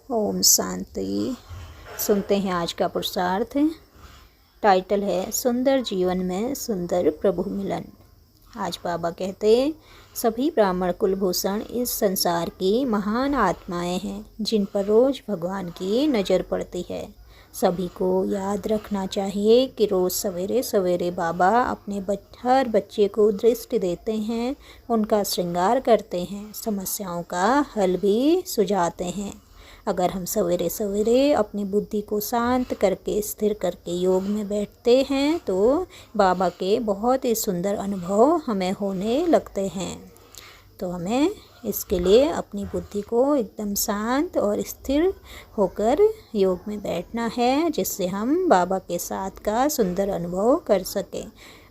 ओम शांति। सुनते हैं आज का पुरुषार्थ। टाइटल है सुंदर जीवन में सुंदर प्रभु मिलन। आज बाबा कहते सभी ब्राह्मण कुलभूषण इस संसार की महान आत्माएं हैं जिन पर रोज़ भगवान की नज़र पड़ती है। सभी को याद रखना चाहिए कि रोज़ सवेरे सवेरे बाबा अपने हर बच्चे को दृष्टि देते हैं, उनका श्रृंगार करते हैं, समस्याओं का हल भी सुझाते हैं। अगर हम सवेरे सवेरे अपनी बुद्धि को शांत करके स्थिर करके योग में बैठते हैं तो बाबा के बहुत ही सुंदर अनुभव हमें होने लगते हैं। तो हमें इसके लिए अपनी बुद्धि को एकदम शांत और स्थिर होकर योग में बैठना है, जिससे हम बाबा के साथ का सुंदर अनुभव कर सकें।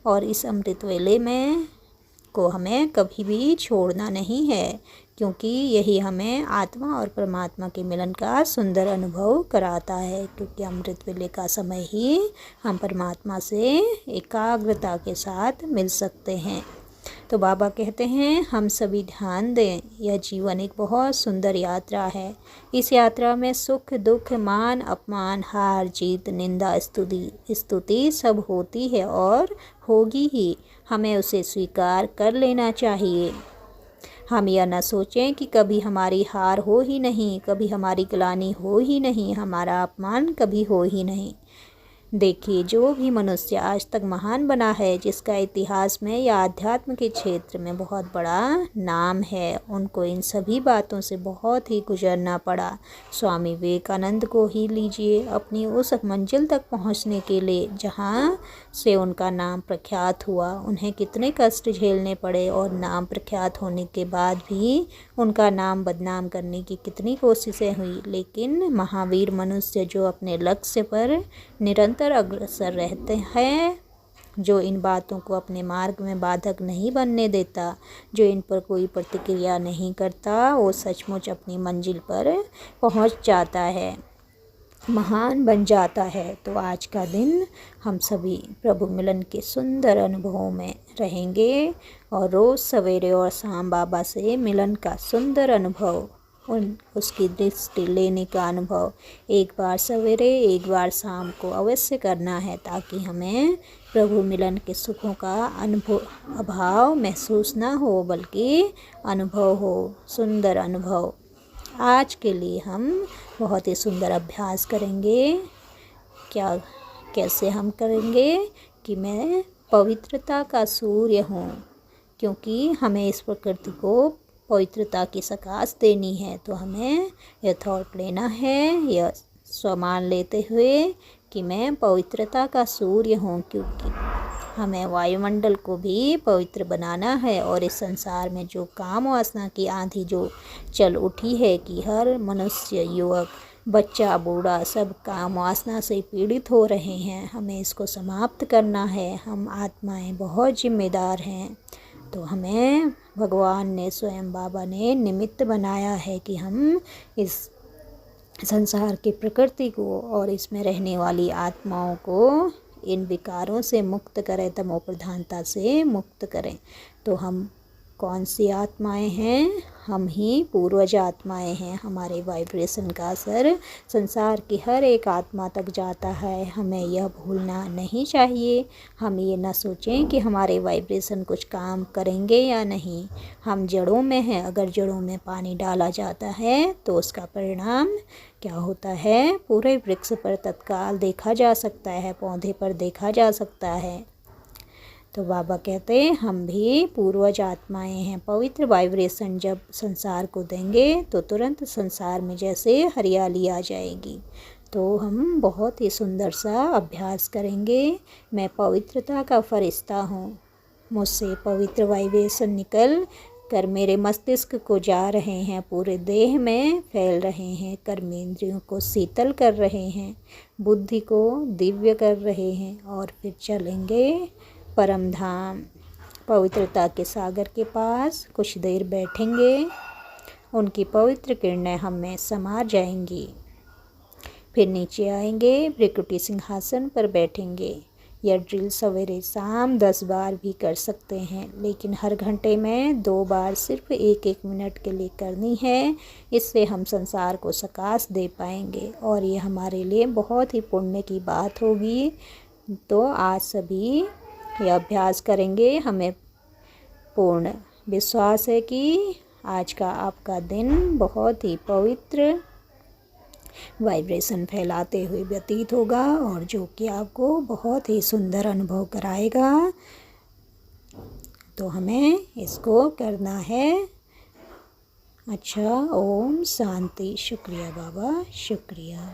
और इस अमृत वेले में को हमें कभी भी छोड़ना नहीं है, क्योंकि यही हमें आत्मा और परमात्मा के मिलन का सुंदर अनुभव कराता है। क्योंकि अमृत वेले का समय ही हम परमात्मा से एकाग्रता के साथ मिल सकते हैं। तो बाबा कहते हैं हम सभी ध्यान दें, यह जीवन एक बहुत सुंदर यात्रा है। इस यात्रा में सुख दुख, मान अपमान, हार जीत, निंदा स्तुति सब होती है और होगी ही। हमें उसे स्वीकार कर लेना चाहिए। हम यह न सोचें कि कभी हमारी हार हो ही नहीं, कभी हमारी ग्लानि हो ही नहीं, हमारा अपमान कभी हो ही नहीं। देखिए, जो भी मनुष्य आज तक महान बना है, जिसका इतिहास में या आध्यात्म के क्षेत्र में बहुत बड़ा नाम है, उनको इन सभी बातों से बहुत ही गुजरना पड़ा। स्वामी विवेकानंद को ही लीजिए, अपनी उस मंजिल तक पहुंचने के लिए जहां से उनका नाम प्रख्यात हुआ, उन्हें कितने कष्ट झेलने पड़े और नाम प्रख्यात होने के बाद भी उनका नाम बदनाम करने की कितनी कोशिशें हुई। लेकिन महावीर मनुष्य जो अपने लक्ष्य पर निरंतर अग्रसर रहते हैं, जो इन बातों को अपने मार्ग में बाधक नहीं बनने देता, जो इन पर कोई प्रतिक्रिया नहीं करता, वो सचमुच अपनी मंजिल पर पहुंच जाता है, महान बन जाता है। तो आज का दिन हम सभी प्रभु मिलन के सुंदर अनुभवों में रहेंगे और रोज़ सवेरे और शाम बाबा से मिलन का सुंदर अनुभव, उसकी दृष्टि लेने का अनुभव एक बार सवेरे एक बार शाम को अवश्य करना है, ताकि हमें प्रभु मिलन के सुखों का अभाव महसूस ना हो, बल्कि अनुभव हो, सुंदर अनुभव। आज के लिए हम बहुत ही सुंदर अभ्यास करेंगे। कैसे हम करेंगे कि मैं पवित्रता का सूर्य हूँ, क्योंकि हमें इस प्रकृति को पवित्रता की सकाश देनी है। तो हमें यह थॉट लेना है, यह स्वमान लेते हुए कि मैं पवित्रता का सूर्य हूँ, क्योंकि हमें वायुमंडल को भी पवित्र बनाना है। और इस संसार में जो काम वासना की आंधी जो चल उठी है कि हर मनुष्य, युवक, बच्चा, बूढ़ा सब काम वासना से पीड़ित हो रहे हैं, हमें इसको समाप्त करना है। हम आत्माएं बहुत जिम्मेदार हैं। तो हमें भगवान ने, स्वयं बाबा ने निमित्त बनाया है कि हम इस संसार की प्रकृति को और इसमें रहने वाली आत्माओं को इन विकारों से मुक्त करें, तमो प्रधानता से मुक्त करें। तो हम कौन सी आत्माएं हैं? हम ही पूर्वज आत्माएं हैं। हमारे वाइब्रेशन का असर संसार की हर एक आत्मा तक जाता है, हमें यह भूलना नहीं चाहिए। हम ये ना सोचें कि हमारे वाइब्रेशन कुछ काम करेंगे या नहीं। हम जड़ों में हैं, अगर जड़ों में पानी डाला जाता है तो उसका परिणाम क्या होता है पूरे वृक्ष पर तत्काल देखा जा सकता है, पौधे पर देखा जा सकता है। तो बाबा कहते हैं हम भी पूर्वज आत्माएं हैं। पवित्र वाइब्रेशन जब संसार को देंगे तो तुरंत संसार में जैसे हरियाली आ जाएगी। तो हम बहुत ही सुंदर सा अभ्यास करेंगे। मैं पवित्रता का फरिश्ता हूँ, मुझसे पवित्र वाइब्रेशन निकल कर मेरे मस्तिष्क को जा रहे हैं, पूरे देह में फैल रहे हैं, कर्मेंद्रियों को शीतल कर रहे हैं, बुद्धि को दिव्य कर रहे हैं, और फिर चलेंगे परम धाम, पवित्रता के सागर के पास। कुछ देर बैठेंगे, उनकी पवित्र किरणें हम में समा जाएंगी। फिर नीचे आएंगे, भृकुटी सिंहासन पर बैठेंगे। यह ड्रिल सवेरे शाम 10 बार भी कर सकते हैं, लेकिन हर घंटे में 2 बार सिर्फ 1-1 मिनट के लिए करनी है। इससे हम संसार को सकाश दे पाएंगे और ये हमारे लिए बहुत ही पुण्य की बात होगी। तो आज सभी ये अभ्यास करेंगे। हमें पूर्ण विश्वास है कि आज का आपका दिन बहुत ही पवित्र वाइब्रेशन फैलाते हुए व्यतीत होगा और जो कि आपको बहुत ही सुंदर अनुभव कराएगा। तो हमें इसको करना है। अच्छा, ओम शांति। शुक्रिया बाबा, शुक्रिया।